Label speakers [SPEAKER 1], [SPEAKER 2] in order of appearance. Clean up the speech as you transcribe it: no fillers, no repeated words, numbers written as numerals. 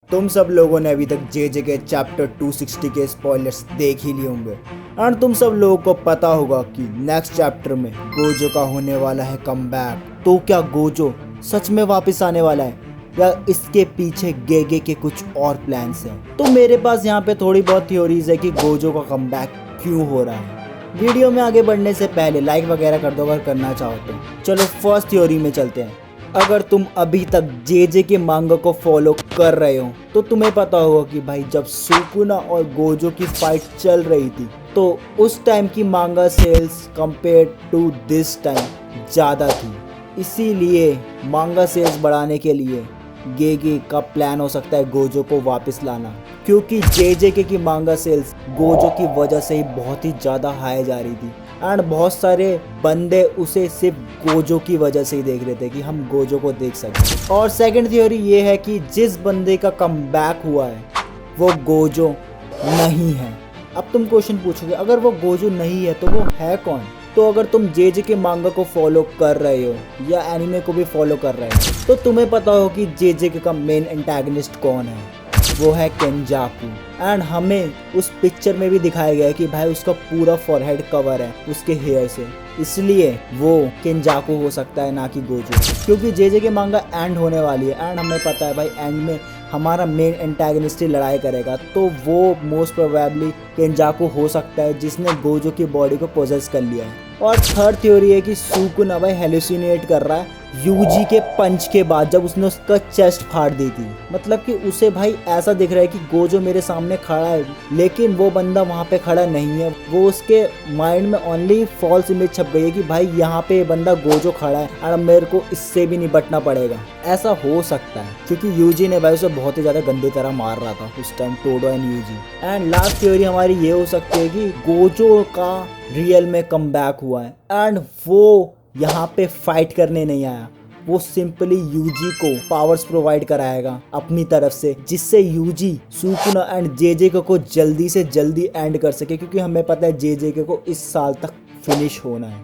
[SPEAKER 1] तुम सब लोगों ने अभी तक जे के चैप्टर 260 के स्पॉयलर्स देख ही लिए होंगे एंड तुम सब लोगों को पता होगा कि नेक्स्ट चैप्टर में गोजो का होने वाला है कमबैक। तो क्या गोजो सच में वापस आने वाला है या इसके पीछे गेगे के कुछ और प्लान्स हैं? तो मेरे पास यहाँ पे थोड़ी बहुत थ्योरीज है कि गोजो का कमबैक क्यों हो रहा है। वीडियो में आगे बढ़ने से पहले लाइक वगैरह कर दो अगर करना चाहो तो। चलो फर्स्ट थ्योरी में चलते हैं। अगर तुम अभी तक जे के मांगा को फॉलो कर रहे हो तो तुम्हें पता होगा कि भाई जब सुकुना और गोजो की फाइट चल रही थी तो उस टाइम की मांगा sales compare to this time ज़्यादा थी। इसीलिए मांगा सेल्स बढ़ाने के लिए गेगे का प्लान हो सकता है गोजो को वापस लाना, क्योंकि जे की मांगा सेल्स गोजो की वजह से ही बहुत ही ज़्यादा हाई जा रही थी एंड बहुत सारे बंदे उसे सिर्फ गोजो की वजह से ही देख रहे थे कि हम गोजो को देख सकें। और सेकंड थ्योरी ये है कि जिस बंदे का कमबैक हुआ है वो गोजो नहीं है। अब तुम क्वेश्चन पूछोगे अगर वो गोजो नहीं है तो वो है कौन? तो अगर तुम जे के मांगा को फॉलो कर रहे हो या एनिमे को भी फॉलो कर रहे हो तो तुम्हें पता हो कि जे का मेन एंटागनिस्ट कौन है। वो है केंजाकू एंड हमें उस पिक्चर में भी दिखाया गया है कि भाई उसका पूरा फॉरहेड कवर है उसके हेयर से, इसलिए वो केंजाकू हो सकता है ना कि गोजो, क्योंकि जे के मांगा एंड होने वाली है एंड हमें पता है भाई एंड में हमारा मेन एंटागनिस्ट ही लड़ाई करेगा तो वो मोस्ट प्रोबेबली केंजाकू हो सकता है जिसने गोजो की बॉडी को पोजेस कर लिया है। और थर्ड थ्योरी है कि सुकुना भाई हेलुसिनेट कर रहा है यूजी के पंच के बाद जब उसने उसका चेस्ट फाड़ दी थी। मतलब कि उसे भाई ऐसा दिख रहा है कि गोजो मेरे सामने खड़ा है लेकिन वो बंदा वहाँ पे खड़ा नहीं है। वो उसके माइंड में ओनली फॉल्स इमेज छप गई है कि भाई यहाँ पे बंदा गोजो खड़ा है और मेरे को इससे भी निपटना पड़ेगा। ऐसा हो सकता है क्योंकि यूजी ने भाई उसे बहुत ही ज़्यादा गंदी तरह मार रहा था उस टाइम, टोडो एंड यूजी। एंड लास्ट थ्योरी हमारी ये हो सकती है कि गोजो का रियल में कमबैक हुआ है एंड वो यहाँ पे फाइट करने नहीं आया, वो सिंपली यूजी को पावर्स प्रोवाइड कराएगा अपनी तरफ से जिससे यूजी सुकुना एंड जे को जल्दी से जल्दी एंड कर सके, क्योंकि हमें पता है जे को इस साल तक फिनिश होना है।